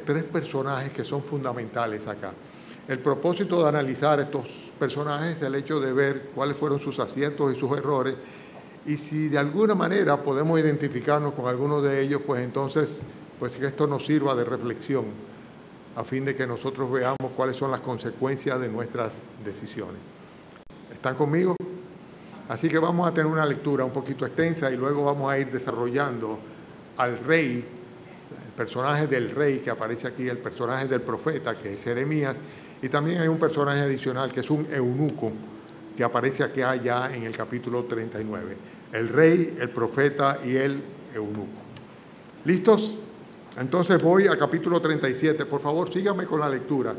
tres personajes que son fundamentales acá. El propósito de analizar estos personajes es el hecho de ver cuáles fueron sus aciertos y sus errores, y si de alguna manera podemos identificarnos con alguno de ellos, pues entonces pues que esto nos sirva de reflexión a fin de que nosotros veamos cuáles son las consecuencias de nuestras decisiones. ¿Están conmigo? Así que vamos a tener una lectura un poquito extensa y luego vamos a ir desarrollando al rey, el personaje del rey que aparece aquí, el personaje del profeta, que es Jeremías, y también hay un personaje adicional que es un eunuco, que aparece aquí allá en el capítulo 39. El rey, el profeta y el eunuco. ¿Listos? Entonces voy al capítulo 37. Por favor, síganme con la lectura.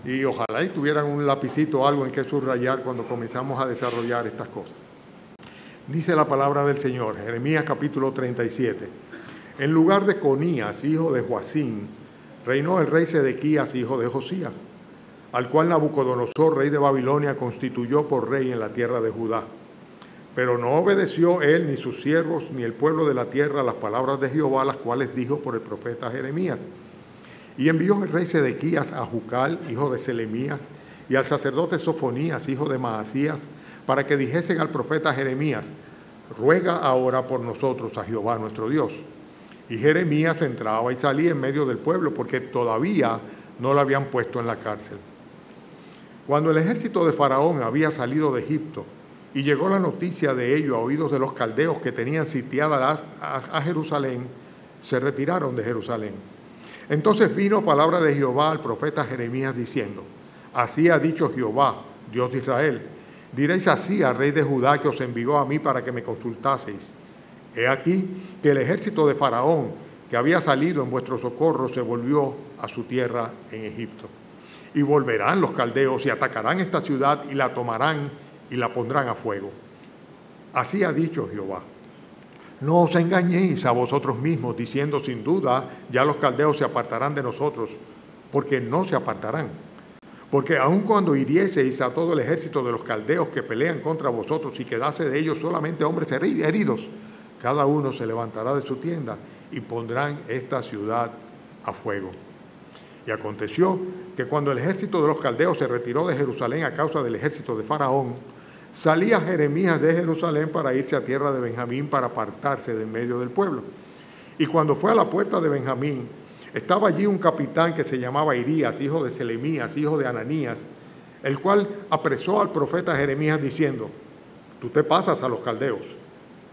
Y ojalá y tuvieran un lapicito o algo en que subrayar cuando comenzamos a desarrollar estas cosas. Dice la palabra del Señor, Jeremías capítulo 37. En lugar de Conías, hijo de Joacín, reinó el rey Sedequías, hijo de Josías, al cual Nabucodonosor, rey de Babilonia, constituyó por rey en la tierra de Judá. Pero no obedeció él, ni sus siervos, ni el pueblo de la tierra a las palabras de Jehová, las cuales dijo por el profeta Jeremías. Y envió el rey Sedequías a Jucal, hijo de Selemías, y al sacerdote Sofonías, hijo de Maasías, para que dijesen al profeta Jeremías: ruega ahora por nosotros a Jehová nuestro Dios. Y Jeremías entraba y salía en medio del pueblo, porque todavía no lo habían puesto en la cárcel. Cuando el ejército de Faraón había salido de Egipto, y llegó la noticia de ello a oídos de los caldeos que tenían sitiada a Jerusalén, se retiraron de Jerusalén. Entonces vino palabra de Jehová al profeta Jeremías diciendo: así ha dicho Jehová, Dios de Israel, diréis así al rey de Judá que os envió a mí para que me consultaseis. He aquí que el ejército de Faraón, que había salido en vuestro socorro, se volvió a su tierra en Egipto. Y volverán los caldeos y atacarán esta ciudad y la tomarán y la pondrán a fuego. Así ha dicho Jehová. No os engañéis a vosotros mismos, diciendo: sin duda ya los caldeos se apartarán de nosotros, porque no se apartarán. Porque aun cuando hirieseis a todo el ejército de los caldeos que pelean contra vosotros y quedase de ellos solamente hombres heridos, cada uno se levantará de su tienda y pondrán esta ciudad a fuego. Y aconteció que cuando el ejército de los caldeos se retiró de Jerusalén a causa del ejército de Faraón, salía Jeremías de Jerusalén para irse a tierra de Benjamín para apartarse de en medio del pueblo. Y cuando fue a la puerta de Benjamín, estaba allí un capitán que se llamaba Irías, hijo de Selemías, hijo de Ananías, el cual apresó al profeta Jeremías diciendo: tú te pasas a los caldeos.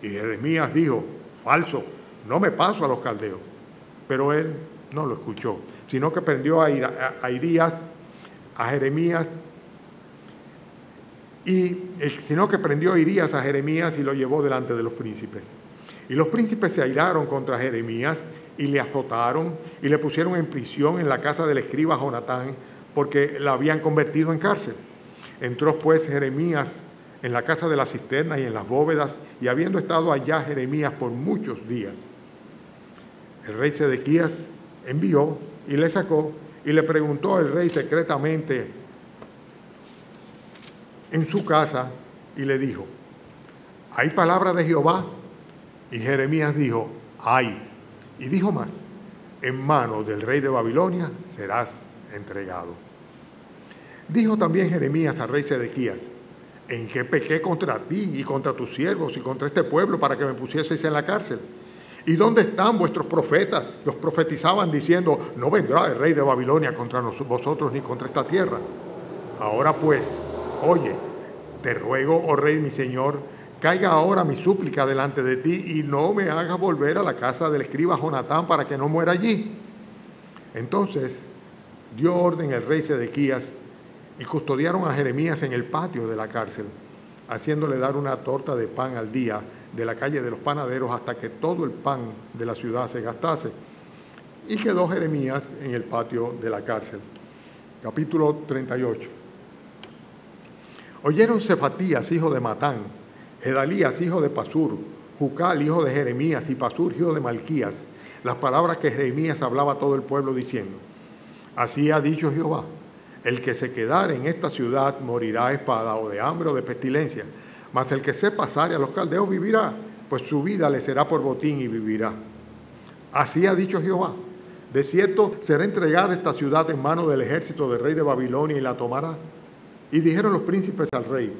Y Jeremías dijo: falso, no me paso a los caldeos. Pero él no lo escuchó, sino que prendió a Irías, a Jeremías, a Jeremías y lo llevó delante de los príncipes. Y los príncipes se airaron contra Jeremías y le azotaron y le pusieron en prisión en la casa del escriba Jonatán, porque la habían convertido en cárcel. Entró pues Jeremías en la casa de la cisterna y en las bóvedas, y habiendo estado allá Jeremías por muchos días, el rey Sedequías envió y le sacó, y le preguntó al rey secretamente en su casa, y le dijo: ¿hay palabra de Jehová? Y Jeremías dijo: hay. Y dijo más: en manos del rey de Babilonia serás entregado. Dijo también Jeremías al rey Sedequías: ¿en qué pequé contra ti y contra tus siervos y contra este pueblo para que me pusieseis en la cárcel? ¿Y dónde están vuestros profetas que os profetizaban diciendo: no vendrá el rey de Babilonia contra vosotros ni contra esta tierra? Ahora pues, oye, te ruego, oh rey mi señor, caiga ahora mi súplica delante de ti y no me hagas volver a la casa del escriba Jonatán para que no muera allí. Entonces dio orden el rey Sedequías y custodiaron a Jeremías en el patio de la cárcel, haciéndole dar una torta de pan al día de la calle de los panaderos hasta que todo el pan de la ciudad se gastase. Y quedó Jeremías en el patio de la cárcel. Capítulo 38. Oyeron Cefatías, hijo de Matán, Gedalías, hijo de Pasur, Jucal, hijo de Jeremías, y Pasur, hijo de Malquías, las palabras que Jeremías hablaba a todo el pueblo diciendo: así ha dicho Jehová, el que se quedare en esta ciudad morirá a espada o de hambre o de pestilencia, mas el que se pasare a los caldeos vivirá, pues su vida le será por botín y vivirá. Así ha dicho Jehová, De cierto, será entregada esta ciudad en manos del ejército del rey de Babilonia y la tomará. Y dijeron los príncipes al rey: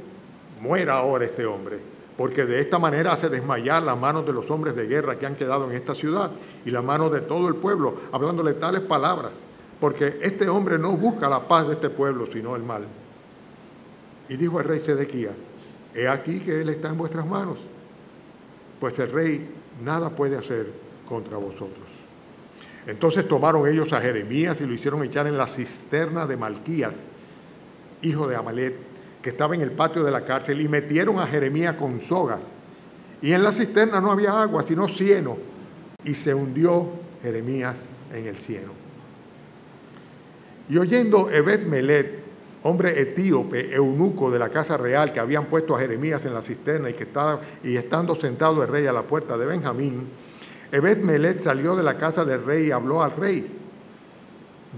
muera ahora este hombre, porque de esta manera hace desmayar las manos de los hombres de guerra que han quedado en esta ciudad y las manos de todo el pueblo, hablándole tales palabras, porque este hombre no busca la paz de este pueblo, sino el mal. Y dijo el rey Sedequías: he aquí que él está en vuestras manos, pues el rey nada puede hacer contra vosotros. Entonces tomaron ellos a Jeremías y lo hicieron echar en la cisterna de Malquías, hijo de Amalet, que estaba en el patio de la cárcel, y metieron a Jeremías con sogas. Y en la cisterna no había agua, sino cieno, y se hundió Jeremías en el cieno. Y oyendo Ebed-Melet, hombre etíope, eunuco de la casa real, que habían puesto a Jeremías en la cisterna y estando sentado el rey a la puerta de Benjamín, Ebed-Melet salió de la casa del rey y habló al rey,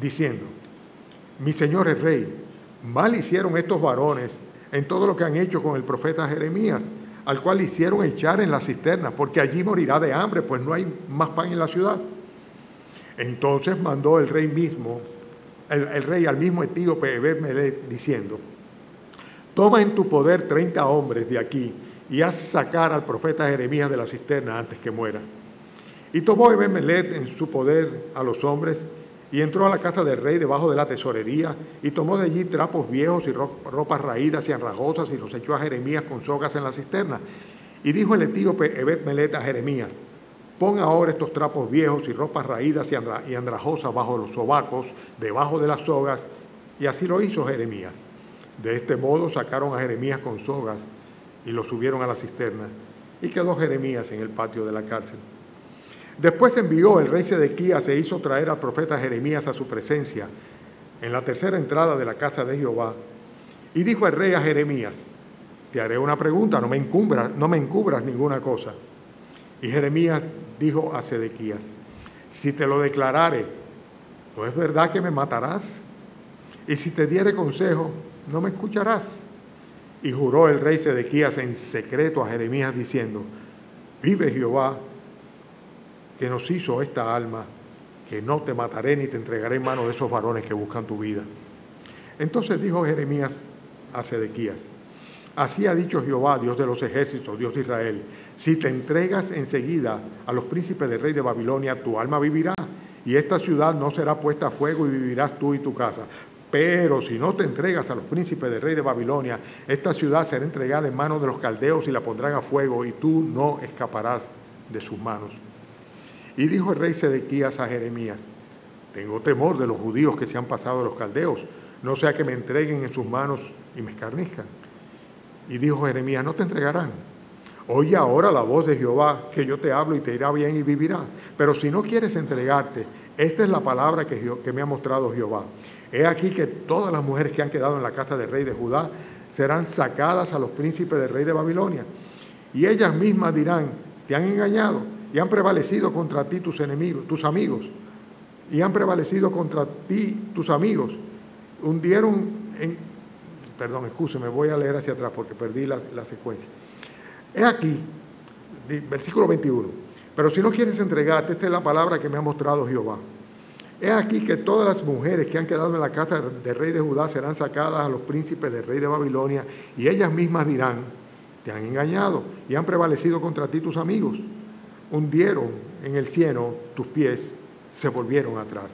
diciendo: mi señor el rey, mal hicieron estos varones en todo lo que han hecho con el profeta Jeremías, al cual hicieron echar en la cisterna, porque allí morirá de hambre, pues no hay más pan en la ciudad. Entonces mandó el rey al mismo etíope Ebed-Melet, diciendo: toma en tu poder 30 hombres de aquí y haz sacar al profeta Jeremías de la cisterna antes que muera. Y tomó Ebed-Melet en su poder a los hombres y entró a la casa del rey debajo de la tesorería y tomó de allí trapos viejos y ropas raídas y andrajosas y los echó a Jeremías con sogas en la cisterna. Y dijo el etíope Ebed-Melet a Jeremías: pon ahora estos trapos viejos y ropas raídas y andrajosas bajo los sobacos, debajo de las sogas. Y así lo hizo Jeremías. De este modo sacaron a Jeremías con sogas y lo subieron a la cisterna. Y quedó Jeremías en el patio de la cárcel. Después envió el rey Sedequías e hizo traer al profeta Jeremías a su presencia en la tercera entrada de la casa de Jehová. Y dijo el rey a Jeremías: te haré una pregunta, no me encubras ninguna cosa. Y Jeremías dijo a Sedequías: si te lo declarare, ¿no es verdad que me matarás? Y si te diere consejo, ¿no me escucharás? Y juró el rey Sedequías en secreto a Jeremías diciendo: vive Jehová, que nos hizo esta alma, que no te mataré ni te entregaré en manos de esos varones que buscan tu vida. Entonces dijo Jeremías a Sedequías: así ha dicho Jehová, Dios de los ejércitos, Dios de Israel: si te entregas enseguida a los príncipes del rey de Babilonia, tu alma vivirá, y esta ciudad no será puesta a fuego y vivirás tú y tu casa. Pero si no te entregas a los príncipes del rey de Babilonia, esta ciudad será entregada en manos de los caldeos y la pondrán a fuego, y tú no escaparás de sus manos. Y dijo el rey Sedequías a Jeremías: tengo temor de los judíos que se han pasado a los caldeos, no sea que me entreguen en sus manos y me escarnezcan. Y dijo Jeremías: no te entregarán. Oye ahora la voz de Jehová, que yo te hablo y te irá bien y vivirá. Pero si no quieres entregarte, esta es la palabra que me ha mostrado Jehová. He aquí que todas las mujeres que han quedado en la casa del rey de Judá serán sacadas a los príncipes del rey de Babilonia. Y ellas mismas dirán: te han engañado y han prevalecido contra ti tus enemigos, tus amigos. Y han prevalecido contra ti tus amigos. Hundieron en... Perdón, excúseme, voy a leer hacia atrás porque perdí la secuencia. He aquí, versículo 21. Pero si no quieres entregarte, esta es la palabra que me ha mostrado Jehová. He aquí que todas las mujeres que han quedado en la casa del rey de Judá serán sacadas a los príncipes del rey de Babilonia, y ellas mismas dirán: te han engañado y han prevalecido contra ti tus amigos. Hundieron en el cieno tus pies, se volvieron atrás.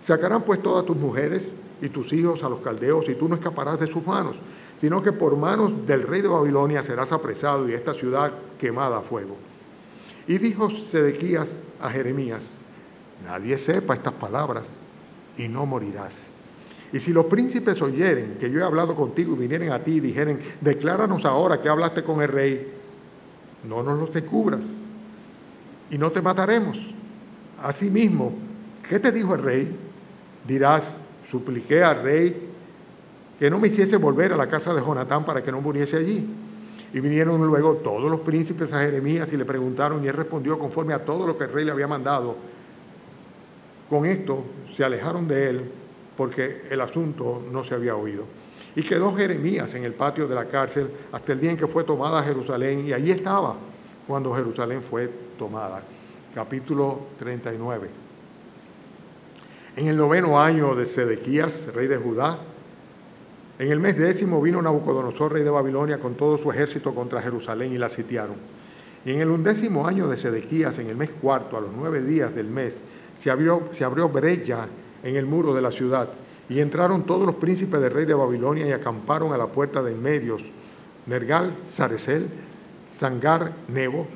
Sacarán pues todas tus mujeres y tus hijos a los caldeos, y tú no escaparás de sus manos, sino que por manos del rey de Babilonia serás apresado y esta ciudad quemada a fuego. Y dijo Sedequías a Jeremías: nadie sepa estas palabras y no morirás. Y si los príncipes oyeren que yo he hablado contigo y vinieren a ti y dijeren: decláranos ahora que hablaste con el rey, no nos los descubras y no te mataremos. Asimismo, ¿qué te dijo el rey? Dirás: supliqué al rey que no me hiciese volver a la casa de Jonatán para que no muriese allí. Y vinieron luego todos los príncipes a Jeremías y le preguntaron, y él respondió conforme a todo lo que el rey le había mandado. Con esto se alejaron de él porque el asunto no se había oído. Y quedó Jeremías en el patio de la cárcel hasta el día en que fue tomada Jerusalén, y allí estaba cuando Jerusalén fue tomada. Capítulo 39. En el 9º año de Sedequías, rey de Judá, en el mes 10º vino Nabucodonosor, rey de Babilonia, con todo su ejército contra Jerusalén y la sitiaron. Y en el 11º año de Sedequías, en el mes 4º, a los 9 días del mes, se abrió brecha en el muro de la ciudad, y entraron todos los príncipes del rey de Babilonia y acamparon a la puerta de en medios, Nergal, Sarecer, Sangar, Nebo,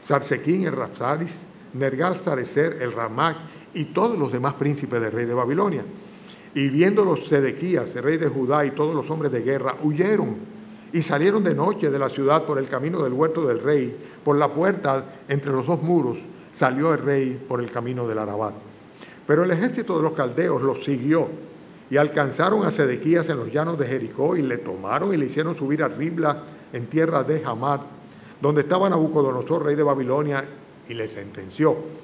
Sarsequín, el Rapsaris, Nergal, Sarecer, el Ramac, y todos los demás príncipes del rey de Babilonia. Y viéndolos Sedequías, el rey de Judá, y todos los hombres de guerra, huyeron y salieron de noche de la ciudad por el camino del huerto del rey, por la puerta entre los dos muros, salió el rey por el camino del Arabat. Pero el ejército de los caldeos los siguió y alcanzaron a Sedequías en los llanos de Jericó y le tomaron y le hicieron subir a Ribla en tierra de Hamat, donde estaba Nabucodonosor, rey de Babilonia, y le sentenció.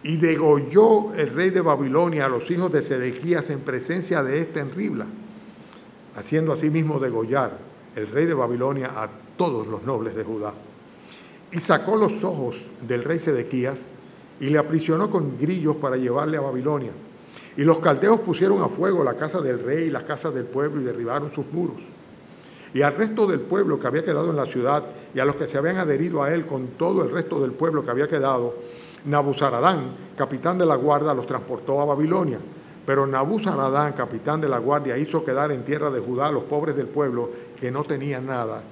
Y degolló el rey de Babilonia a los hijos de Sedequías en presencia de éste en Ribla, haciendo asimismo degollar el rey de Babilonia a todos los nobles de Judá. Y sacó los ojos del rey Sedequías y le aprisionó con grillos para llevarle a Babilonia. Y los caldeos pusieron a fuego la casa del rey y las casas del pueblo y derribaron sus muros. Y al resto del pueblo que había quedado en la ciudad y a los que se habían adherido a él con todo el resto del pueblo que había quedado, Nabuzaradán, capitán de la guardia, los transportó a Babilonia. Pero Nabuzaradán, capitán de la guardia, hizo quedar en tierra de Judá a los pobres del pueblo que no tenían nada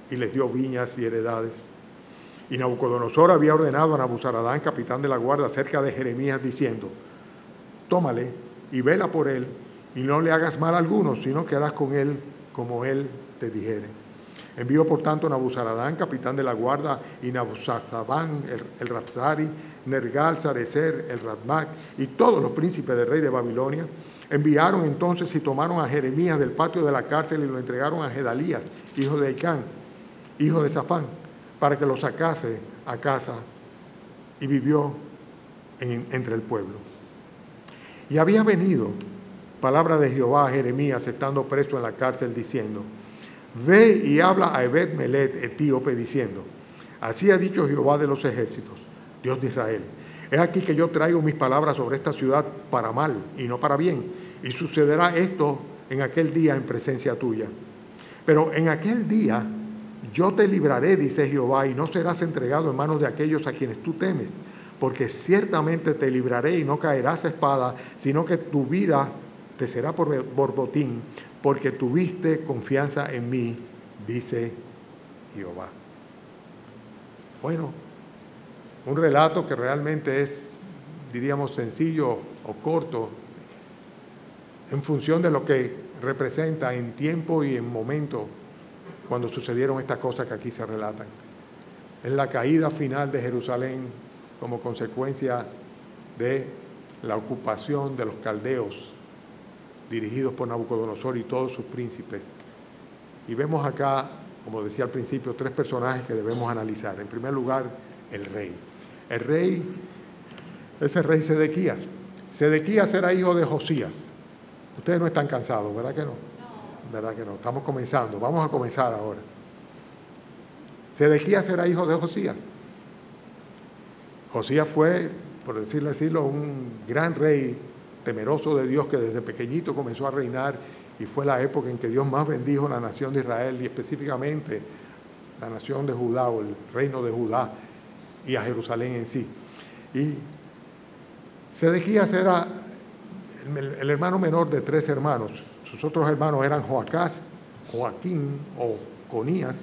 y les dio viñas y heredades. Y Nabucodonosor había ordenado a Nabuzaradán, capitán de la guardia, acerca de Jeremías, diciendo: tómale y vela por él, y no le hagas mal a alguno, sino que harás con él como él te dijere. Envió por tanto Nabuzaradán, capitán de la guardia, y Nabuzaradán, el Rapsari, Nergal, Sarecer, el Radmac, y todos los príncipes del rey de Babilonia, enviaron entonces y tomaron a Jeremías del patio de la cárcel y lo entregaron a Gedalías, hijo de Icán, hijo de Safán, para que lo sacase a casa, y vivió entre el pueblo. Y había venido palabra de Jehová a Jeremías, estando preso en la cárcel, diciendo: ve y habla a Ebed-Melech, etíope, diciendo: así ha dicho Jehová de los ejércitos, Dios de Israel: he aquí que yo traigo mis palabras sobre esta ciudad para mal y no para bien, y sucederá esto en aquel día en presencia tuya. Pero en aquel día yo te libraré, dice Jehová, y no serás entregado en manos de aquellos a quienes tú temes, porque ciertamente te libraré y no caerás a espada, sino que tu vida te será por botín, porque tuviste confianza en mí, dice Jehová. Bueno, un relato que realmente es, diríamos, sencillo o corto, en función de lo que representa en tiempo y en momento cuando sucedieron estas cosas que aquí se relatan. Es la caída final de Jerusalén como consecuencia de la ocupación de los caldeos dirigidos por Nabucodonosor y todos sus príncipes. Y vemos acá, como decía al principio, tres personajes que debemos analizar. En primer lugar, el rey. El rey es el rey Sedequías. Sedequías era hijo de Josías. Ustedes no están cansados, ¿verdad que no? ¿Verdad que no? Estamos comenzando. Vamos a comenzar ahora. Sedequías era hijo de Josías. Josías fue, por decirlo, un gran rey temeroso de Dios que desde pequeñito comenzó a reinar, y fue la época en que Dios más bendijo la nación de Israel y específicamente la nación de Judá o el reino de Judá y a Jerusalén en sí. Y Sedequías era el hermano menor de tres hermanos. Sus otros hermanos eran Joacás, Joaquín o Conías,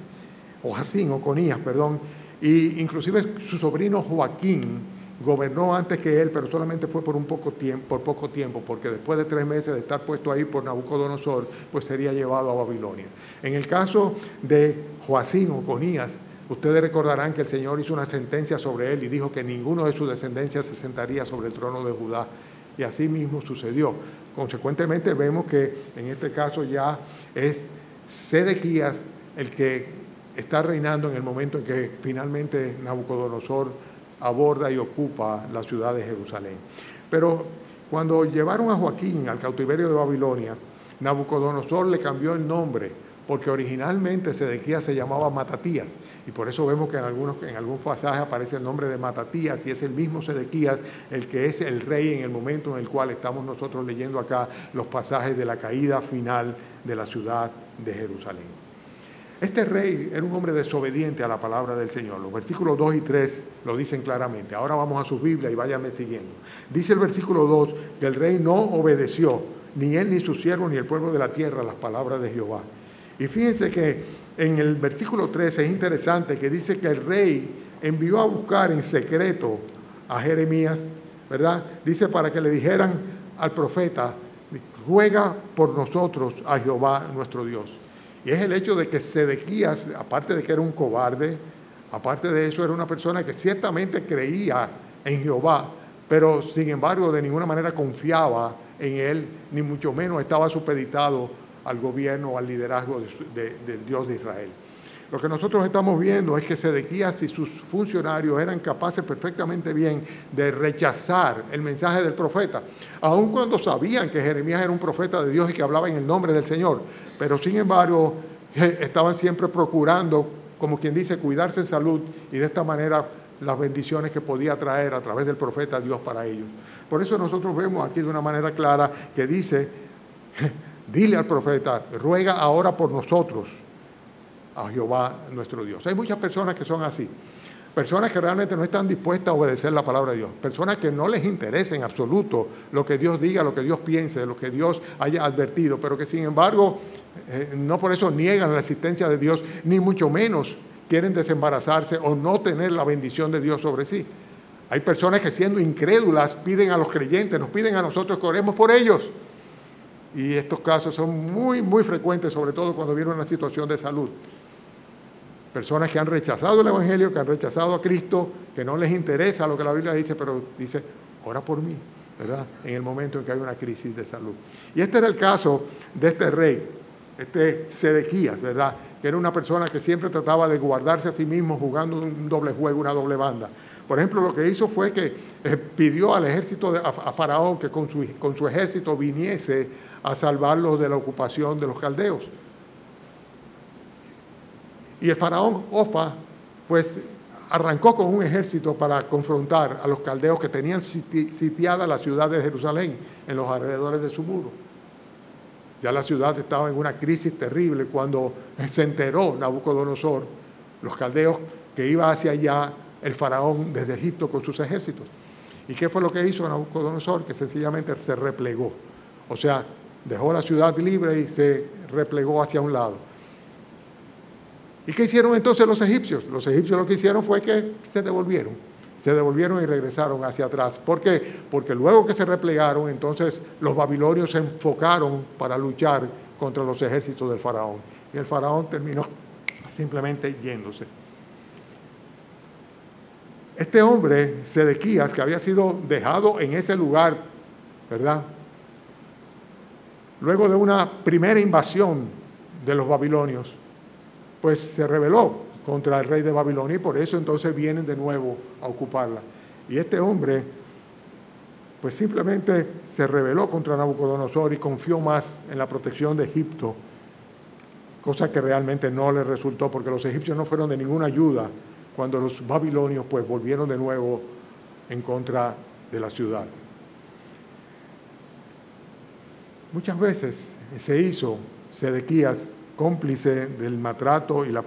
o Jacín o Conías, perdón, y inclusive su sobrino Joaquín gobernó antes que él, pero solamente fue por poco tiempo, porque después de 3 meses de estar puesto ahí por Nabucodonosor, pues sería llevado a Babilonia. En el caso de Joacín o Conías, ustedes recordarán que el Señor hizo una sentencia sobre él y dijo que ninguno de sus descendencias se sentaría sobre el trono de Judá, y así mismo sucedió. Consecuentemente vemos que en este caso ya es Sedequías el que está reinando en el momento en que finalmente Nabucodonosor aborda y ocupa la ciudad de Jerusalén. Pero cuando llevaron a Joaquín al cautiverio de Babilonia, Nabucodonosor le cambió el nombre porque originalmente Sedequías se llamaba Matatías, y por eso vemos que en algunos pasajes aparece el nombre de Matatías, y es el mismo Sedequías el que es el rey en el momento en el cual estamos nosotros leyendo acá los pasajes de la caída final de la ciudad de Jerusalén. Este rey era un hombre desobediente a la palabra del Señor. Los versículos 2 y 3 lo dicen claramente. Ahora vamos a sus Biblias y váyanme siguiendo. Dice el versículo 2 que el rey no obedeció, ni él, ni su siervo, ni el pueblo de la tierra, las palabras de Jehová. Y fíjense que en el versículo 13 es interesante que dice que el rey envió a buscar en secreto a Jeremías, ¿verdad? Dice para que le dijeran al profeta, ruega por nosotros a Jehová nuestro Dios. Y es el hecho de que Sedequías, aparte de que era un cobarde, aparte de eso era una persona que ciertamente creía en Jehová, pero sin embargo de ninguna manera confiaba en él, ni mucho menos estaba supeditado al gobierno o al liderazgo del Dios de Israel. Lo que nosotros estamos viendo es que Sedequías y sus funcionarios eran capaces perfectamente bien de rechazar el mensaje del profeta, aun cuando sabían que Jeremías era un profeta de Dios y que hablaba en el nombre del Señor, pero sin embargo estaban siempre procurando, como quien dice, cuidarse en salud y de esta manera las bendiciones que podía traer a través del profeta Dios para ellos. Por eso nosotros vemos aquí de una manera clara que dice, dile al profeta, ruega ahora por nosotros a Jehová nuestro Dios. Hay muchas personas que son así, personas que realmente no están dispuestas a obedecer la palabra de Dios, personas que no les interesa en absoluto lo que Dios diga, lo que Dios piense, lo que Dios haya advertido, pero que sin embargo no por eso niegan la existencia de Dios, ni mucho menos quieren desembarazarse o no tener la bendición de Dios sobre sí. Hay personas que siendo incrédulas piden a los creyentes, nos piden a nosotros que oremos por ellos. Y estos casos son muy, muy frecuentes, sobre todo cuando viene una situación de salud. Personas que han rechazado el Evangelio, que han rechazado a Cristo, que no les interesa lo que la Biblia dice, pero dice, ora por mí, ¿verdad? En el momento en que hay una crisis de salud. Y este era el caso de este rey, este Sedequías, ¿verdad? Que era una persona que siempre trataba de guardarse a sí mismo jugando un doble juego, una doble banda. Por ejemplo, lo que hizo fue que pidió al ejército, a Faraón, que con su ejército viniese a salvarlos de la ocupación de los caldeos. Y el faraón Ofa, pues, arrancó con un ejército para confrontar a los caldeos que tenían sitiada la ciudad de Jerusalén en los alrededores de su muro. Ya la ciudad estaba en una crisis terrible cuando se enteró Nabucodonosor, los caldeos, que iba hacia allá el faraón desde Egipto con sus ejércitos. ¿Y qué fue lo que hizo Nabucodonosor? Que sencillamente se replegó. O sea, dejó la ciudad libre y se replegó hacia un lado. ¿Y qué hicieron entonces los egipcios? Los egipcios lo que hicieron fue que se devolvieron y regresaron hacia atrás. ¿Por qué? Porque luego que se replegaron, entonces los babilonios se enfocaron para luchar contra los ejércitos del faraón. Y el faraón terminó simplemente yéndose. Este hombre, Sedequías, que había sido dejado en ese lugar, ¿verdad? Luego de una primera invasión de los babilonios, pues se rebeló contra el rey de Babilonia y por eso entonces vienen de nuevo a ocuparla. Y este hombre, pues simplemente se rebeló contra Nabucodonosor y confió más en la protección de Egipto, cosa que realmente no le resultó porque los egipcios no fueron de ninguna ayuda cuando los babilonios pues volvieron de nuevo en contra de la ciudad. Muchas veces se hizo Sedequías cómplice del maltrato y la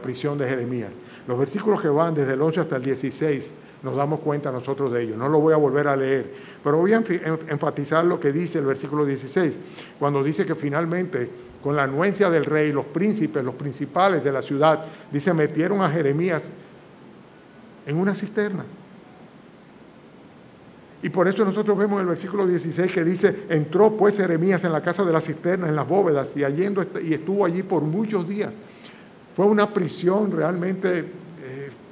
prisión de Jeremías. Los versículos que van desde el 11 hasta el 16 nos damos cuenta nosotros de ello. No lo voy a volver a leer, pero voy a enfatizar lo que dice el versículo 16, cuando dice que finalmente, con la anuencia del rey, los príncipes, los principales de la ciudad, dice, metieron a Jeremías en una cisterna. Y por eso nosotros vemos el versículo 16 que dice, entró pues Jeremías en la casa de la cisterna, en las bóvedas, y estuvo allí por muchos días. Fue una prisión realmente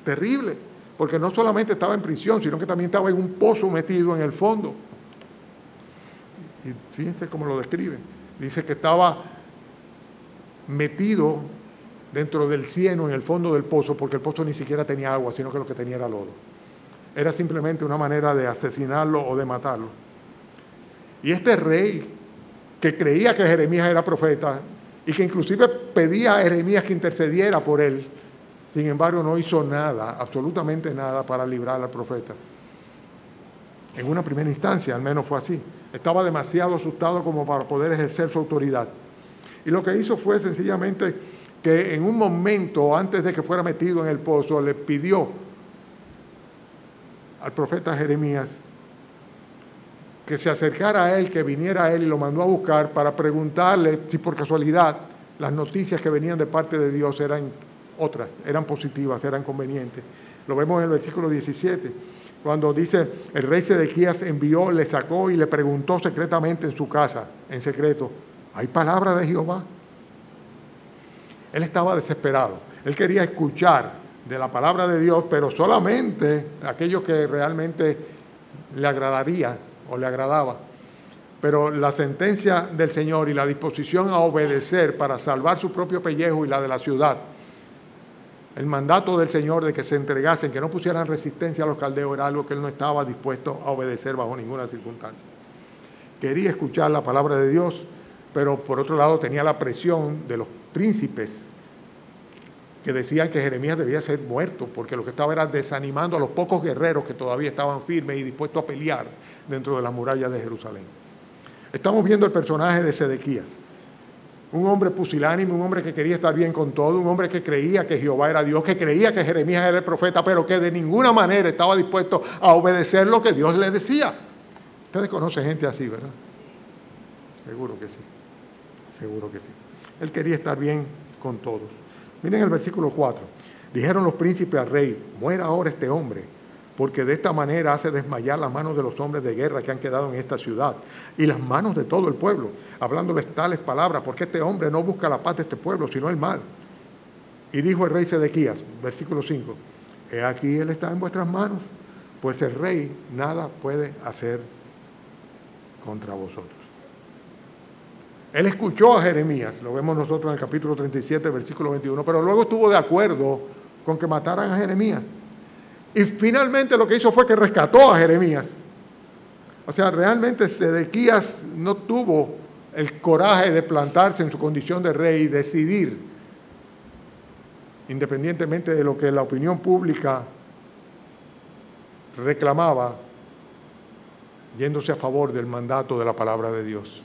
terrible, porque no solamente estaba en prisión, sino que también estaba en un pozo metido en el fondo. Y fíjense cómo lo describe. Dice que estaba metido dentro del cieno, en el fondo del pozo, porque el pozo ni siquiera tenía agua, sino que lo que tenía era lodo. Era simplemente una manera de asesinarlo o de matarlo. Y este rey, que creía que Jeremías era profeta, y que inclusive pedía a Jeremías que intercediera por él. Sin embargo, no hizo nada, absolutamente nada, para librar al profeta. En una primera instancia, al menos fue así. Estaba demasiado asustado como para poder ejercer su autoridad. Y lo que hizo fue sencillamente que en un momento, antes de que fuera metido en el pozo, le pidió al profeta Jeremías que se acercara a él, que viniera a él, y lo mandó a buscar para preguntarle si por casualidad las noticias que venían de parte de Dios eran otras, eran positivas, eran convenientes. Lo vemos en el versículo 17, cuando dice, el rey Sedequías envió, le sacó y le preguntó secretamente en su casa, en secreto, ¿hay palabra de Jehová? Él estaba desesperado, él quería escuchar de la palabra de Dios, pero solamente aquello que realmente le agradaría o le agradaba. Pero la sentencia del Señor y la disposición a obedecer para salvar su propio pellejo y la de la ciudad, el mandato del Señor de que se entregasen, que no pusieran resistencia a los caldeos, era algo que él no estaba dispuesto a obedecer bajo ninguna circunstancia. Quería escuchar la palabra de Dios, pero por otro lado tenía la presión de los príncipes que decían que Jeremías debía ser muerto, porque lo que estaba era desanimando a los pocos guerreros que todavía estaban firmes y dispuestos a pelear dentro de las murallas de Jerusalén. Estamos viendo el personaje de Sedequías, un hombre pusilánime, un hombre que quería estar bien con todo, un hombre que creía que Jehová era Dios, que creía que Jeremías era el profeta, pero que de ninguna manera estaba dispuesto a obedecer lo que Dios le decía. Ustedes conocen gente así, ¿verdad? Seguro que sí, seguro que sí. Él quería estar bien con todos. Miren el versículo 4. Dijeron los príncipes al rey, muera ahora este hombre, porque de esta manera hace desmayar las manos de los hombres de guerra que han quedado en esta ciudad y las manos de todo el pueblo, hablándoles tales palabras, porque este hombre no busca la paz de este pueblo, sino el mal. Y dijo el rey Sedequías, versículo 5, he aquí él está en vuestras manos, pues el rey nada puede hacer contra vosotros. Él escuchó a Jeremías, lo vemos nosotros en el capítulo 37, versículo 21, pero luego estuvo de acuerdo con que mataran a Jeremías. Y finalmente lo que hizo fue que rescató a Jeremías. O sea, realmente Sedequías no tuvo el coraje de plantarse en su condición de rey y decidir, independientemente de lo que la opinión pública reclamaba, yéndose a favor del mandato de la palabra de Dios.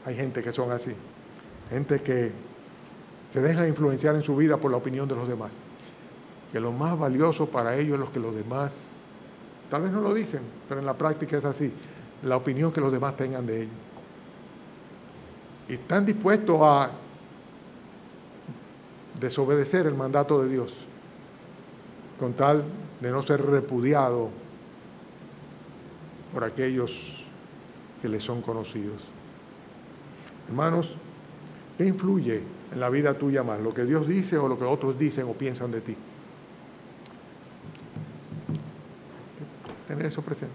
Hay gente que son así, gente que se deja influenciar en su vida por la opinión de los demás, que lo más valioso para ellos es lo que los demás, tal vez no lo dicen, pero en la práctica es así, la opinión que los demás tengan de ellos. Y están dispuestos a desobedecer el mandato de Dios, con tal de no ser repudiado por aquellos que les son conocidos. Hermanos, ¿qué influye en la vida tuya más? ¿Lo que Dios dice o lo que otros dicen o piensan de ti? Tener eso presente.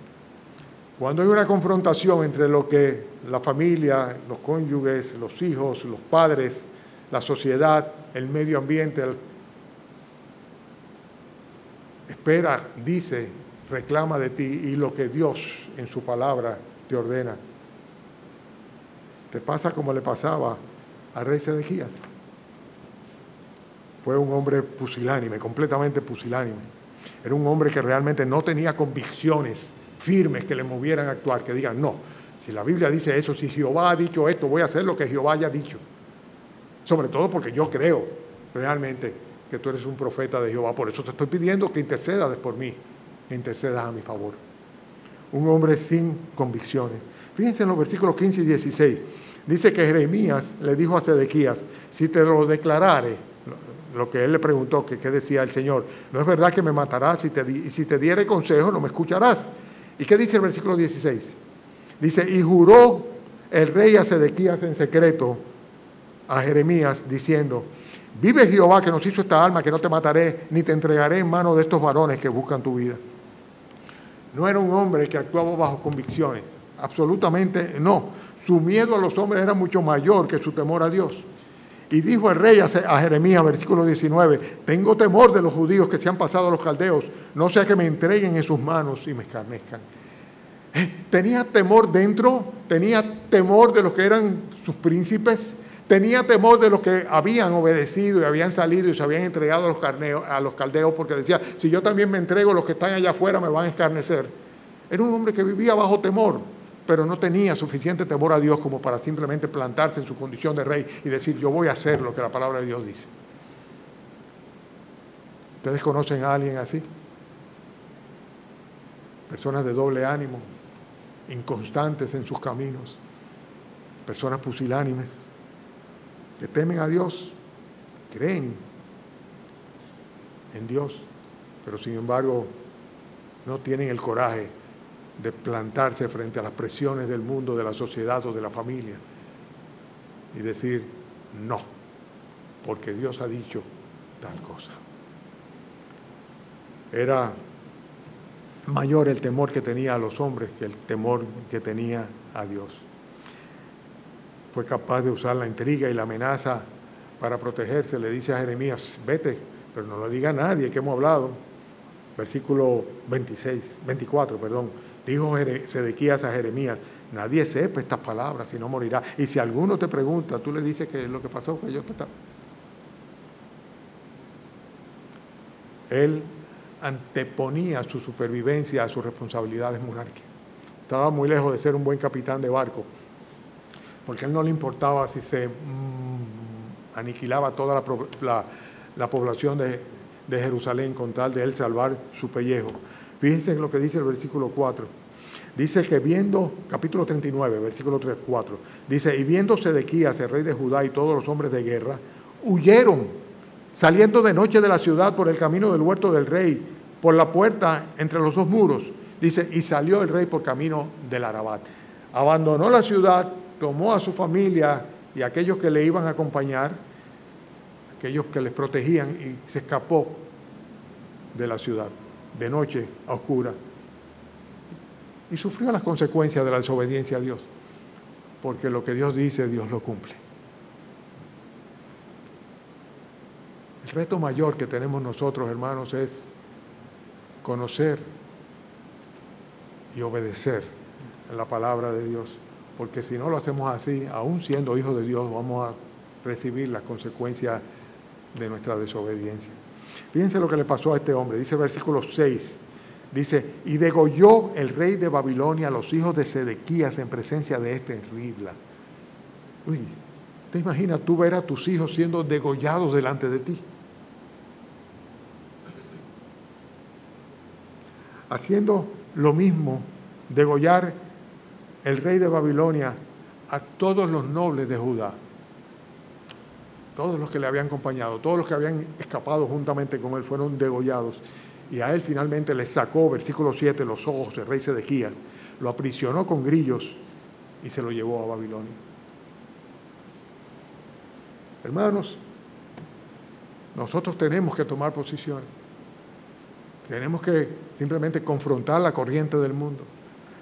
Cuando hay una confrontación entre lo que la familia, los cónyuges, los hijos, los padres, la sociedad, el medio ambiente espera, dice, reclama de ti y lo que Dios en su palabra te ordena, te pasa como le pasaba al rey Sedequías. Fue un hombre pusilánime, completamente pusilánime. Era un hombre que realmente no tenía convicciones firmes que le movieran a actuar, que digan, no, si la Biblia dice eso, si Jehová ha dicho esto, voy a hacer lo que Jehová haya dicho. Sobre todo porque yo creo realmente que tú eres un profeta de Jehová, por eso te estoy pidiendo que intercedas por mí, que intercedas a mi favor. Un hombre sin convicciones. Fíjense en los versículos 15 y 16. Dice que Jeremías le dijo a Sedequías, si te lo declarare, lo que él le preguntó, que qué decía el Señor, no es verdad que me matarás y si te diere consejo no me escucharás. ¿Y qué dice el versículo 16? Dice, y juró el rey a Sedequías en secreto a Jeremías, diciendo, vive Jehová que nos hizo esta alma, que no te mataré, ni te entregaré en manos de estos varones que buscan tu vida. No era un hombre que actuaba bajo convicciones, absolutamente no. Su miedo a los hombres era mucho mayor que su temor a Dios. Y dijo el rey a Jeremías, versículo 19, tengo temor de los judíos que se han pasado a los caldeos, no sea que me entreguen en sus manos y me escarnezcan. Tenía temor dentro, tenía temor de los que eran sus príncipes, Tenía temor de los que habían obedecido y habían salido y se habían entregado a los caldeos, porque decía, si yo también me entrego, los que están allá afuera me van a escarnecer. Era un hombre que vivía bajo temor, pero no tenía suficiente temor a Dios como para simplemente plantarse en su condición de rey y decir, yo voy a hacer lo que la palabra de Dios dice. ¿Ustedes conocen a alguien así? Personas de doble ánimo, inconstantes en sus caminos, personas pusilánimes, que temen a Dios, creen en Dios, pero sin embargo no tienen el coraje de plantarse frente a las presiones del mundo, de la sociedad o de la familia y decir no, porque Dios ha dicho tal cosa. Era mayor el temor que tenía a los hombres que el temor que tenía a Dios. Fue capaz de usar la intriga y la amenaza para protegerse. Le dice a Jeremías, vete, pero no lo diga a nadie que hemos hablado. Versículo 24. Dijo Sedequías a Jeremías, nadie sepa estas palabras, si no morirá. Y si alguno te pregunta, tú le dices que lo que pasó fue yo que estaba. Él anteponía su supervivencia a sus responsabilidades monárquicas. Estaba muy lejos de ser un buen capitán de barco, porque a él no le importaba si se aniquilaba toda la población de Jerusalén con tal de él salvar su pellejo. Fíjense en lo que dice el versículo 4. Dice que viendo, capítulo 39, versículo 4, dice, y viendo Sedequías, el rey de Judá, y todos los hombres de guerra, huyeron, saliendo de noche de la ciudad por el camino del huerto del rey, por la puerta entre los dos muros. Dice, y salió el rey por camino del Arabat. Abandonó la ciudad, tomó a su familia y a aquellos que le iban a acompañar, aquellos que les protegían, y se escapó de la ciudad, de noche a oscura. Y sufrió las consecuencias de la desobediencia a Dios, porque lo que Dios dice, Dios lo cumple. El reto mayor que tenemos nosotros, hermanos, es conocer y obedecer la palabra de Dios, porque si no lo hacemos así, aún siendo hijos de Dios, vamos a recibir las consecuencias de nuestra desobediencia. Fíjense lo que le pasó a este hombre, dice el versículo 6, dice, y degolló el rey de Babilonia a los hijos de Sedequías en presencia de este Ribla. Uy, ¿te imaginas tú ver a tus hijos siendo degollados delante de ti? Haciendo lo mismo, degollar el rey de Babilonia a todos los nobles de Judá, todos los que le habían acompañado, todos los que habían escapado juntamente con él fueron degollados, y a él finalmente le sacó, versículo 7, los ojos el rey Sedequías, lo aprisionó con grillos y se lo llevó a Babilonia. Hermanos, nosotros tenemos que tomar posición. Tenemos que simplemente confrontar la corriente del mundo.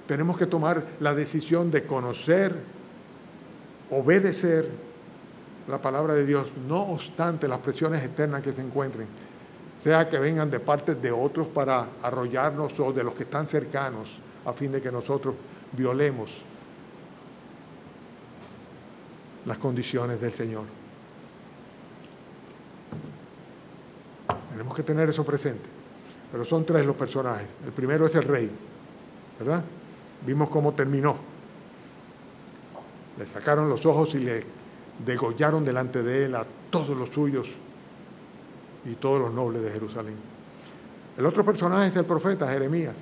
Tenemos que tomar la decisión de conocer, obedecer la palabra de Dios, no obstante las presiones externas que se encuentren, sea que vengan de parte de otros para arrollarnos o de los que están cercanos, a fin de que nosotros violemos las condiciones del Señor. Tenemos que tener eso presente. Pero son tres los personajes. El primero es el rey, ¿verdad? Vimos cómo terminó. Le sacaron los ojos y le degollaron delante de él a todos los suyos y todos los nobles de Jerusalén. El otro personaje es el profeta Jeremías.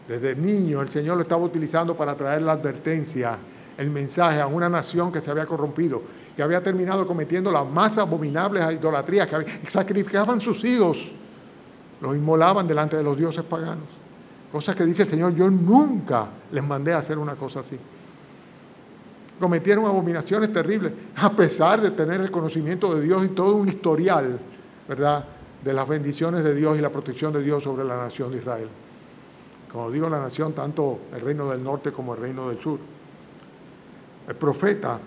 Desde niño el Señor lo estaba utilizando para traer la advertencia, el mensaje a una nación que se había corrompido, que había terminado cometiendo las más abominables idolatrías, que sacrificaban sus hijos, los inmolaban delante de los dioses paganos. Cosas que dice el Señor, yo nunca les mandé a hacer una cosa así. Cometieron abominaciones terribles, a pesar de tener el conocimiento de Dios y todo un historial, ¿verdad?, de las bendiciones de Dios y la protección de Dios sobre la nación de Israel. Como digo, la nación, tanto el reino del norte como el reino del sur. El profeta,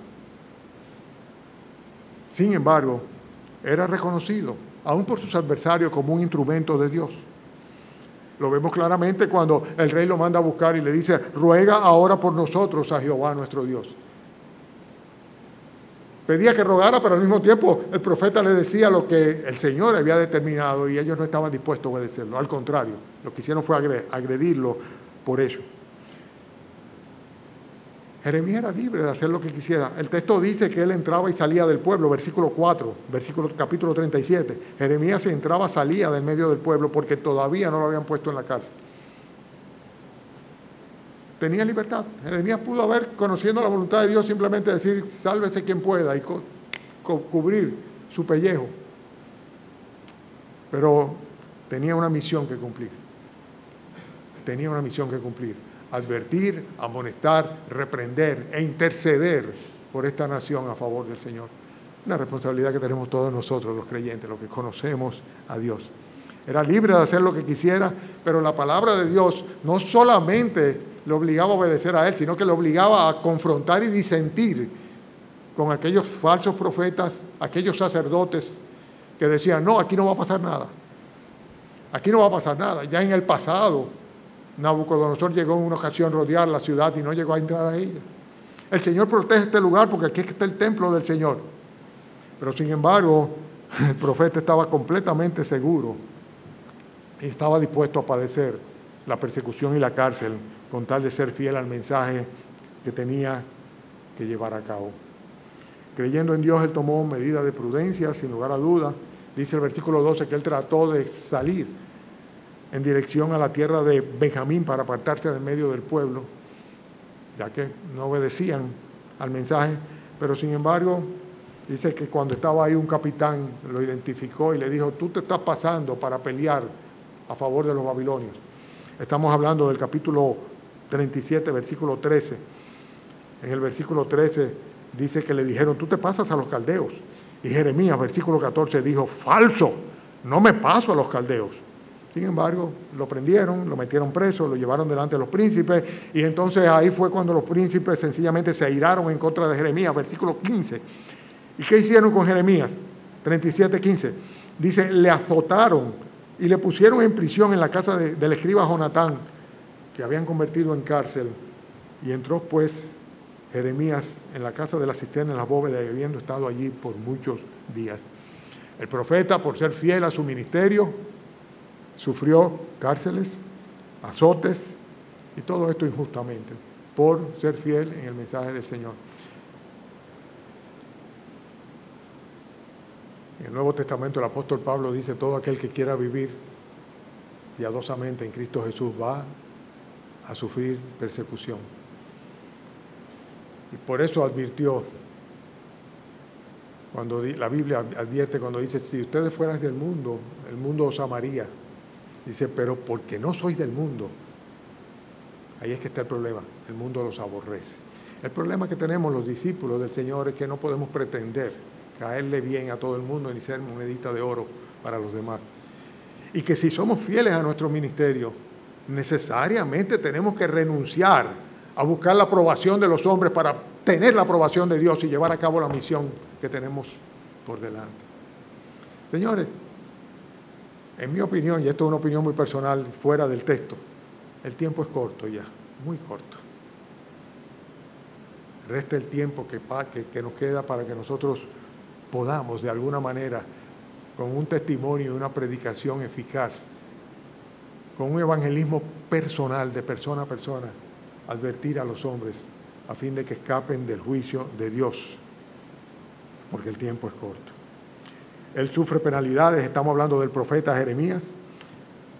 sin embargo, era reconocido, aún por sus adversarios, como un instrumento de Dios. Lo vemos claramente cuando el rey lo manda a buscar y le dice, ruega ahora por nosotros a Jehová nuestro Dios. Pedía que rogara, pero al mismo tiempo el profeta le decía lo que el Señor había determinado y ellos no estaban dispuestos a obedecerlo. Al contrario, lo que hicieron fue agredirlo por eso. Jeremías era libre de hacer lo que quisiera. El texto dice que él entraba y salía del pueblo, versículo 4, capítulo 37. Jeremías entraba, salía del medio del pueblo porque todavía no lo habían puesto en la cárcel. Tenía libertad. Jeremías pudo haber, conociendo la voluntad de Dios, simplemente decir, sálvese quien pueda y cubrir su pellejo. Pero tenía una misión que cumplir. Tenía una misión que cumplir. Advertir, amonestar, reprender e interceder por esta nación a favor del Señor. Una responsabilidad que tenemos todos nosotros, los creyentes, los que conocemos a Dios. Era libre de hacer lo que quisiera, pero la palabra de Dios no solamente le obligaba a obedecer a él, sino que le obligaba a confrontar y disentir con aquellos falsos profetas, aquellos sacerdotes que decían, no, aquí no va a pasar nada. Aquí no va a pasar nada. Ya en el pasado, Nabucodonosor llegó en una ocasión a rodear la ciudad y no llegó a entrar a ella. El Señor protege este lugar porque aquí está el templo del Señor. Pero sin embargo, el profeta estaba completamente seguro y estaba dispuesto a padecer la persecución y la cárcel con tal de ser fiel al mensaje que tenía que llevar a cabo. Creyendo en Dios, él tomó medidas de prudencia, sin lugar a duda. Dice el versículo 12 que él trató de salir en dirección a la tierra de Benjamín para apartarse del medio del pueblo, ya que no obedecían al mensaje, pero sin embargo, dice que cuando estaba ahí un capitán lo identificó y le dijo, tú te estás pasando para pelear a favor de los babilonios. Estamos hablando del capítulo 37, versículo 13. En el versículo 13 dice que le dijeron, tú te pasas a los caldeos. Y Jeremías, versículo 14, dijo, falso, no me paso a los caldeos. Sin embargo, lo prendieron, lo metieron preso, lo llevaron delante de los príncipes, y entonces ahí fue cuando los príncipes sencillamente se airaron en contra de Jeremías, versículo 15. ¿Y qué hicieron con Jeremías? 37, 15. Dice, le azotaron y le pusieron en prisión en la casa del escriba Jonatán, que habían convertido en cárcel, y entró pues Jeremías en la casa de la cisterna en las bóvedas, y habiendo estado allí por muchos días. El profeta, por ser fiel a su ministerio, sufrió cárceles, azotes, y todo esto injustamente, por ser fiel en el mensaje del Señor. En el Nuevo Testamento el apóstol Pablo dice, todo aquel que quiera vivir piadosamente en Cristo Jesús va a sufrir persecución. Y por eso advirtió, cuando la Biblia advierte cuando dice, si ustedes fueran del mundo, el mundo os amaría. Dice, pero porque no sois del mundo, ahí es que está el problema, el mundo los aborrece. El problema que tenemos los discípulos del Señor es que no podemos pretender caerle bien a todo el mundo ni ser monedita de oro para los demás. Y que si somos fieles a nuestro ministerio, necesariamente tenemos que renunciar a buscar la aprobación de los hombres para tener la aprobación de Dios y llevar a cabo la misión que tenemos por delante. Señores, en mi opinión, y esto es una opinión muy personal, fuera del texto, el tiempo es corto ya, muy corto. Resta el tiempo que nos queda para que nosotros podamos, de alguna manera, con un testimonio y una predicación eficaz, con un evangelismo personal, de persona a persona, advertir a los hombres a fin de que escapen del juicio de Dios, porque el tiempo es corto. Él sufre penalidades, estamos hablando del profeta Jeremías,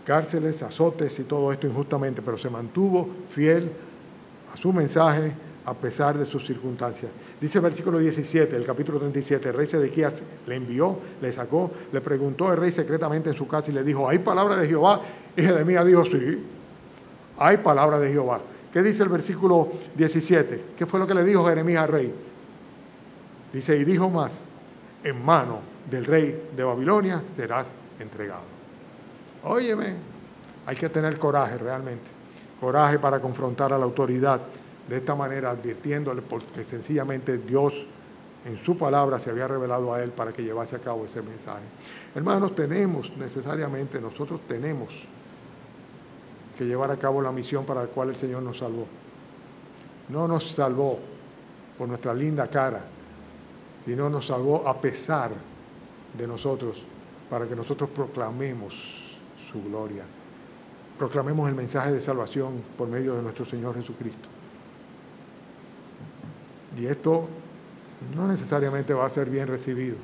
cárceles, azotes y todo esto injustamente, pero se mantuvo fiel a su mensaje a pesar de sus circunstancias. Dice el versículo 17, el capítulo 37, el rey Sedequías le envió, le sacó, le preguntó el rey secretamente en su casa y le dijo, ¿hay palabra de Jehová? Y Jeremías dijo, sí, hay palabra de Jehová. ¿Qué dice el versículo 17? ¿Qué fue lo que le dijo Jeremías al rey? Dice, y dijo más, en mano del rey de Babilonia serás entregado. Óyeme, hay que tener coraje realmente, coraje para confrontar a la autoridad de esta manera, advirtiéndole porque sencillamente Dios en su palabra se había revelado a él para que llevase a cabo ese mensaje. Hermanos, nosotros tenemos que llevar a cabo la misión para la cual el Señor nos salvó. No nos salvó por nuestra linda cara, sino nos salvó a pesar de nosotros, para que nosotros proclamemos su gloria. Proclamemos el mensaje de salvación por medio de nuestro Señor Jesucristo. Y esto no necesariamente va a ser bien recibido.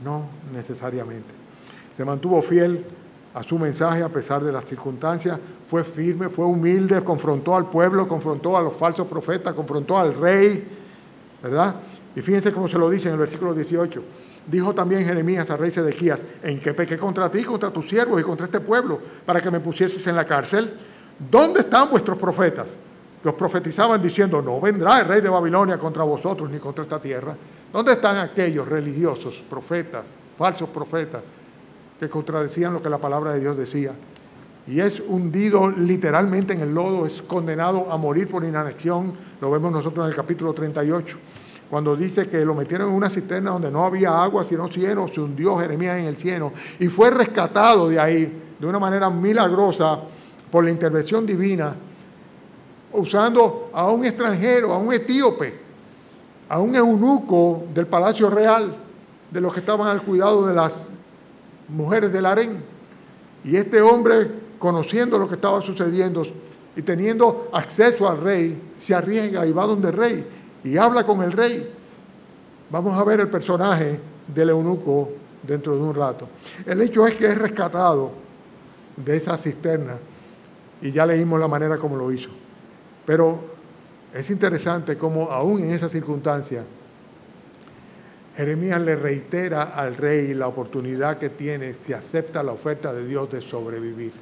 No necesariamente. Se mantuvo fiel a su mensaje a pesar de las circunstancias, fue firme, fue humilde, confrontó al pueblo, confrontó a los falsos profetas, confrontó al rey, ¿verdad? Y fíjense cómo se lo dice en el versículo 18. Dijo también Jeremías al rey Sedequías: ¿en qué pequé contra ti, contra tus siervos y contra este pueblo, para que me pusieses en la cárcel? ¿Dónde están vuestros profetas, que os profetizaban diciendo: no vendrá el rey de Babilonia contra vosotros ni contra esta tierra? ¿Dónde están aquellos religiosos, profetas, falsos profetas, que contradecían lo que la palabra de Dios decía? Y es hundido literalmente en el lodo, es condenado a morir por inanición. Lo vemos nosotros en el capítulo 38, cuando dice que lo metieron en una cisterna donde no había agua sino cieno. Se hundió Jeremías en el cieno y fue rescatado de ahí de una manera milagrosa por la intervención divina, usando a un extranjero, a un etíope, a un eunuco del palacio real, de los que estaban al cuidado de las mujeres del harén. Y este hombre, conociendo lo que estaba sucediendo y teniendo acceso al rey, se arriesga y va donde el rey y habla con el rey. Vamos a ver el personaje del eunuco dentro de un rato. El hecho es que es rescatado de esa cisterna y ya leímos la manera como lo hizo. Pero es interesante cómo aún en esa circunstancia Jeremías le reitera al rey la oportunidad que tiene si acepta la oferta de Dios de sobrevivir.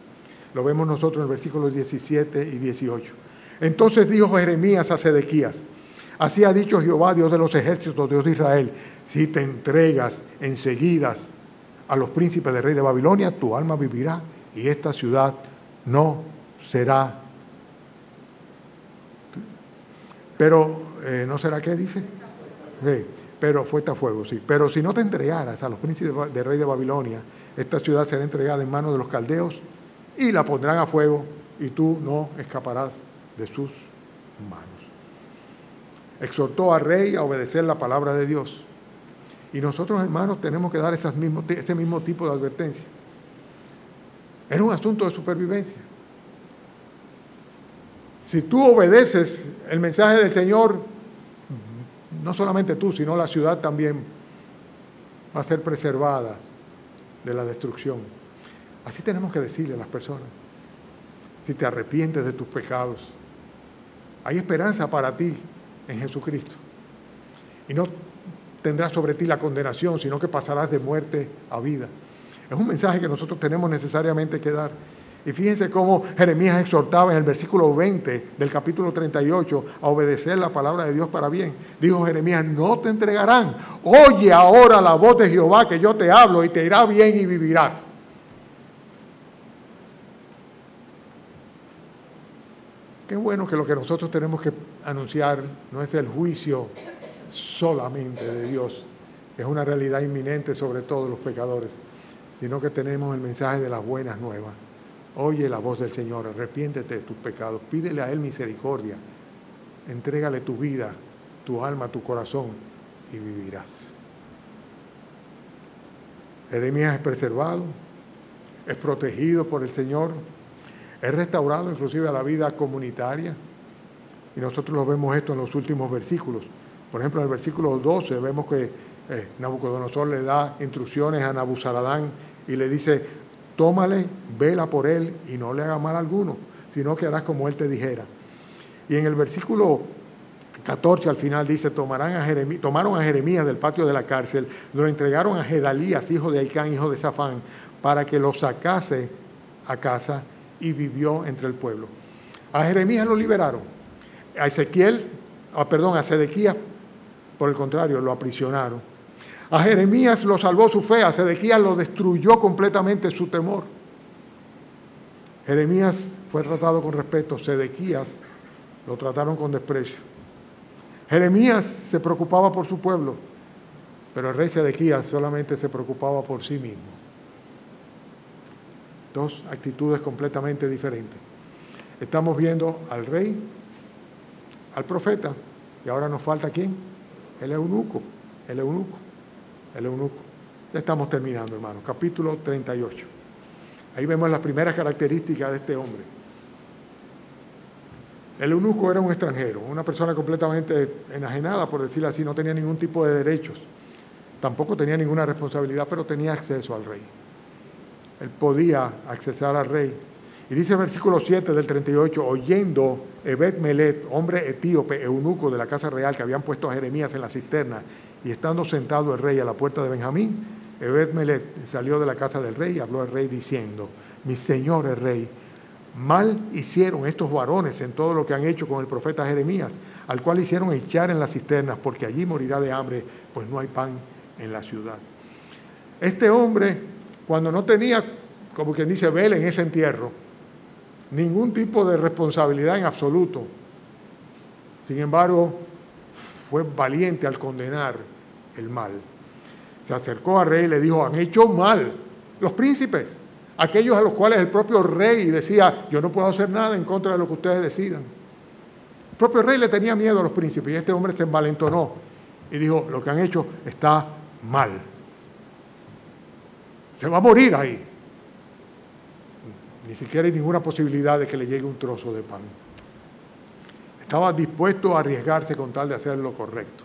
Lo vemos nosotros en el versículo 17 y 18. Entonces dijo Jeremías a Sedequías: así ha dicho Jehová, Dios de los ejércitos, Dios de Israel: si te entregas enseguida a los príncipes del rey de Babilonia, tu alma vivirá y esta ciudad no será. Pero, ¿no será qué dice? Sí, pero fuerte a fuego, sí. Pero si no te entregaras a los príncipes del rey de Babilonia, esta ciudad será entregada en manos de los caldeos y la pondrán a fuego y tú no escaparás de sus manos. Exhortó al rey a obedecer la palabra de Dios. Y nosotros, hermanos, tenemos que dar ese mismo tipo de advertencia. Era un asunto de supervivencia. Si tú obedeces el mensaje del Señor, no solamente tú, sino la ciudad también va a ser preservada de la destrucción. Así tenemos que decirle a las personas: si te arrepientes de tus pecados, hay esperanza para ti en Jesucristo. Y no tendrás sobre ti la condenación, sino que pasarás de muerte a vida. Es un mensaje que nosotros tenemos necesariamente que dar. Y fíjense cómo Jeremías exhortaba en el versículo 20 del capítulo 38 a obedecer la palabra de Dios para bien. Dijo Jeremías: no te entregarán. Oye ahora la voz de Jehová, que yo te hablo, y te irá bien y vivirás. Qué bueno que lo que nosotros tenemos que anunciar no es el juicio solamente de Dios, que es una realidad inminente sobre todos los pecadores, sino que tenemos el mensaje de las buenas nuevas. Oye la voz del Señor, arrepiéntete de tus pecados, pídele a Él misericordia, entrégale tu vida, tu alma, tu corazón y vivirás. Jeremías es preservado, es protegido por el Señor, es restaurado inclusive a la vida comunitaria, y nosotros lo vemos esto en los últimos versículos. Por ejemplo, en el versículo 12 vemos que Nabucodonosor le da instrucciones a Nabuzaradán y le dice: tómale, vela por él y no le haga mal alguno, sino que harás como él te dijera. Y en el versículo 14 al final dice: tomaron a Jeremías del patio de la cárcel, lo entregaron a Gedalías, hijo de Ahicam, hijo de Safán, para que lo sacase a casa, y vivió entre el pueblo. A Jeremías lo liberaron. A Sedequías, por el contrario, lo aprisionaron. A Jeremías lo salvó su fe, a Sedequías lo destruyó completamente su temor. Jeremías fue tratado con respeto, Sedequías lo trataron con desprecio. Jeremías se preocupaba por su pueblo, pero el rey Sedequías solamente se preocupaba por sí mismo. Dos actitudes completamente diferentes. Estamos viendo al rey, al profeta, y ahora nos falta ¿quién? El eunuco, El eunuco. El eunuco. Ya estamos terminando, hermanos. Capítulo 38. Ahí vemos las primeras características de este hombre. El eunuco era un extranjero, una persona completamente enajenada, por decirlo así, no tenía ningún tipo de derechos, tampoco tenía ninguna responsabilidad, pero tenía acceso al rey. Él podía accesar al rey. Y dice el versículo 7 del 38, oyendo Ebed-Melech, hombre etíope, eunuco de la casa real, que habían puesto a Jeremías en la cisterna, y estando sentado el rey a la puerta de Benjamín, Ebed-Melech salió de la casa del rey y habló al rey diciendo, mi señor el rey, mal hicieron estos varones en todo lo que han hecho con el profeta Jeremías, al cual hicieron echar en las cisternas, porque allí morirá de hambre, pues no hay pan en la ciudad. Este hombre, cuando no tenía, como quien dice, vela en ese entierro, ningún tipo de responsabilidad en absoluto, sin embargo, fue valiente al condenar el mal. Se acercó al rey y le dijo, han hecho mal los príncipes, aquellos a los cuales el propio rey decía, yo no puedo hacer nada en contra de lo que ustedes decidan. El propio rey le tenía miedo a los príncipes y este hombre se envalentonó y dijo, lo que han hecho está mal. Se va a morir ahí. Ni siquiera hay ninguna posibilidad de que le llegue un trozo de pan. Estaba dispuesto a arriesgarse con tal de hacer lo correcto.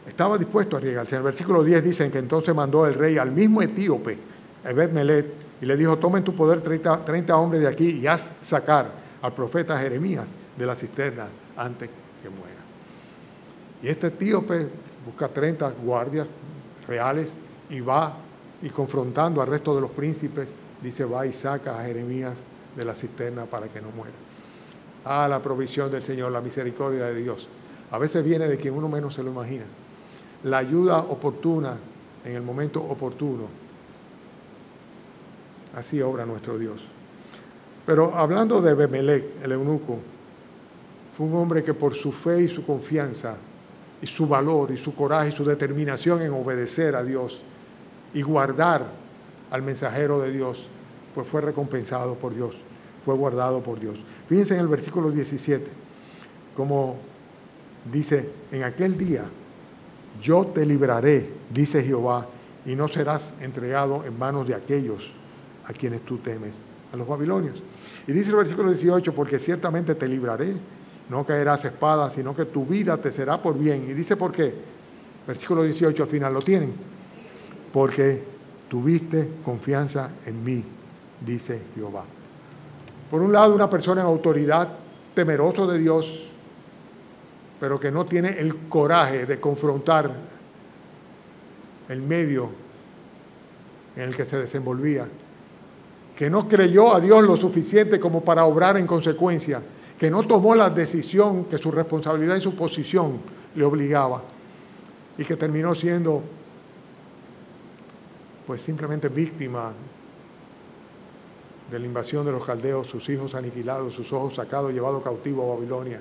Estaba dispuesto a arriesgarse. En el versículo 10 dicen que entonces mandó el rey al mismo etíope, Ebed-Melech, y le dijo, toma en tu poder 30 hombres de aquí y haz sacar al profeta Jeremías de la cisterna antes que muera. Y este etíope busca 30 guardias reales y va y confrontando al resto de los príncipes, dice, va y saca a Jeremías de la cisterna para que no muera. Ah, la provisión del Señor, la misericordia de Dios. A veces viene de quien uno menos se lo imagina. La ayuda oportuna en el momento oportuno. Así obra nuestro Dios. Pero hablando de Ebed-Melech, el eunuco, fue un hombre que por su fe y su confianza, y su valor, y su coraje, y su determinación en obedecer a Dios, y guardar al mensajero de Dios, pues fue recompensado por Dios, fue guardado por Dios. Fíjense en el versículo 17, como dice, en aquel día yo te libraré, dice Jehová, y no serás entregado en manos de aquellos a quienes tú temes, a los babilonios. Y dice el versículo 18, porque ciertamente te libraré, no caerás espada, sino que tu vida te será por bien. Y dice por qué. Versículo 18 al final, ¿lo tienen? Porque tuviste confianza en mí, dice Jehová. Por un lado, una persona en autoridad, temeroso de Dios, pero que no tiene el coraje de confrontar el medio en el que se desenvolvía, que no creyó a Dios lo suficiente como para obrar en consecuencia, que no tomó la decisión que su responsabilidad y su posición le obligaba, y que terminó siendo pues simplemente víctima de la invasión de los caldeos, sus hijos aniquilados, sus ojos sacados, llevados cautivos a Babilonia,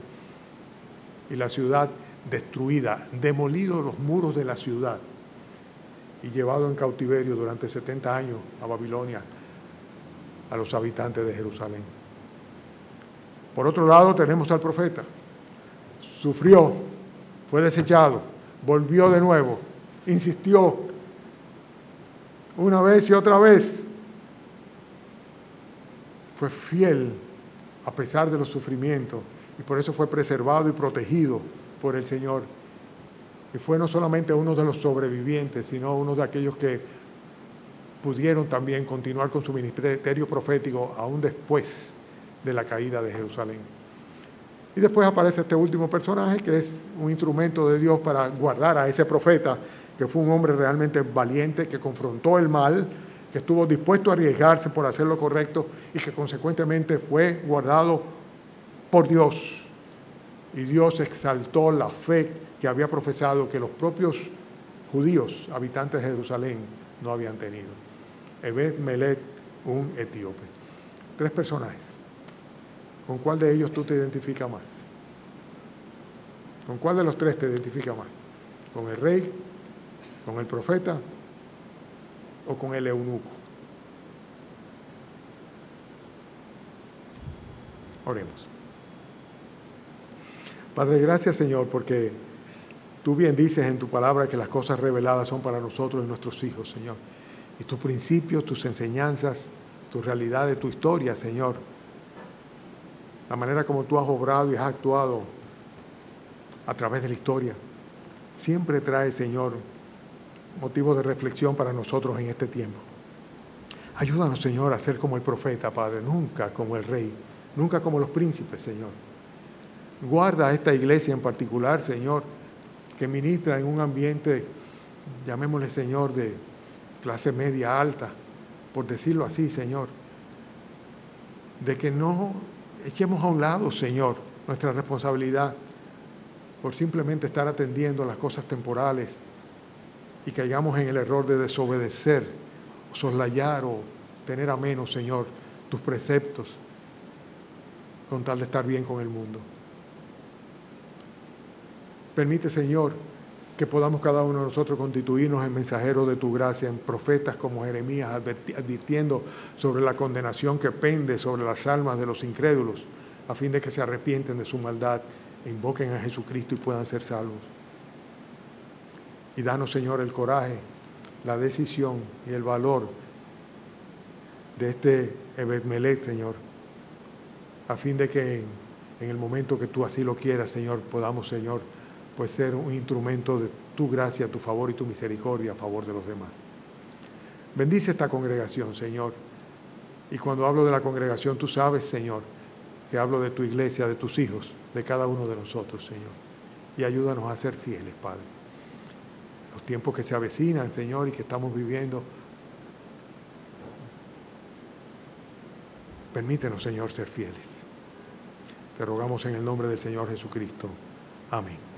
y la ciudad destruida, demolidos los muros de la ciudad y llevado en cautiverio durante 70 años a Babilonia a los habitantes de Jerusalén. Por otro lado tenemos al profeta. Sufrió, fue desechado, volvió de nuevo, insistió una vez y otra vez. Fue fiel a pesar de los sufrimientos y por eso fue preservado y protegido por el Señor. Y fue no solamente uno de los sobrevivientes, sino uno de aquellos que pudieron también continuar con su ministerio profético aún después de la caída de Jerusalén. Y después aparece este último personaje que es un instrumento de Dios para guardar a ese profeta, que fue un hombre realmente valiente, que confrontó el mal, que estuvo dispuesto a arriesgarse por hacer lo correcto y que consecuentemente fue guardado por Dios. Y Dios exaltó la fe que había profesado que los propios judíos, habitantes de Jerusalén, no habían tenido. Ebed-Melech, un etíope. 3 personajes. ¿Con cuál de ellos tú te identificas más? ¿Con cuál de los 3 te identificas más? ¿Con el rey? ¿Con el profeta? ¿O con el eunuco? Oremos. Padre, gracias, Señor, porque Tú bien dices en tu palabra que las cosas reveladas son para nosotros y nuestros hijos, Señor. Y tus principios, tus enseñanzas, tu realidad de tu historia, Señor. La manera como tú has obrado y has actuado a través de la historia, siempre trae, Señor, motivo de reflexión para nosotros en este tiempo. Ayúdanos, Señor, a ser como el profeta, Padre, nunca como el rey, nunca como los príncipes, Señor. Guarda a esta iglesia en particular, Señor, que ministra en un ambiente, llamémosle, Señor, de clase media alta, por decirlo así, Señor. De que no echemos a un lado, Señor, nuestra responsabilidad por simplemente estar atendiendo a las cosas temporales y caigamos en el error de desobedecer, o soslayar o tener a menos, Señor, tus preceptos con tal de estar bien con el mundo. Permite, Señor, que podamos cada uno de nosotros constituirnos en mensajeros de tu gracia, en profetas como Jeremías, advirtiendo sobre la condenación que pende sobre las almas de los incrédulos, a fin de que se arrepienten de su maldad e invoquen a Jesucristo y puedan ser salvos. Y danos, Señor, el coraje, la decisión y el valor de este Ebed-Melech, Señor, a fin de que en el momento que tú así lo quieras, Señor, podamos, Señor, pues ser un instrumento de tu gracia, tu favor y tu misericordia a favor de los demás. Bendice esta congregación, Señor. Y cuando hablo de la congregación, tú sabes, Señor, que hablo de tu iglesia, de tus hijos, de cada uno de nosotros, Señor. Y ayúdanos a ser fieles, Padre. Los tiempos que se avecinan, Señor, y que estamos viviendo, permítenos, Señor, ser fieles. Te rogamos en el nombre del Señor Jesucristo. Amén.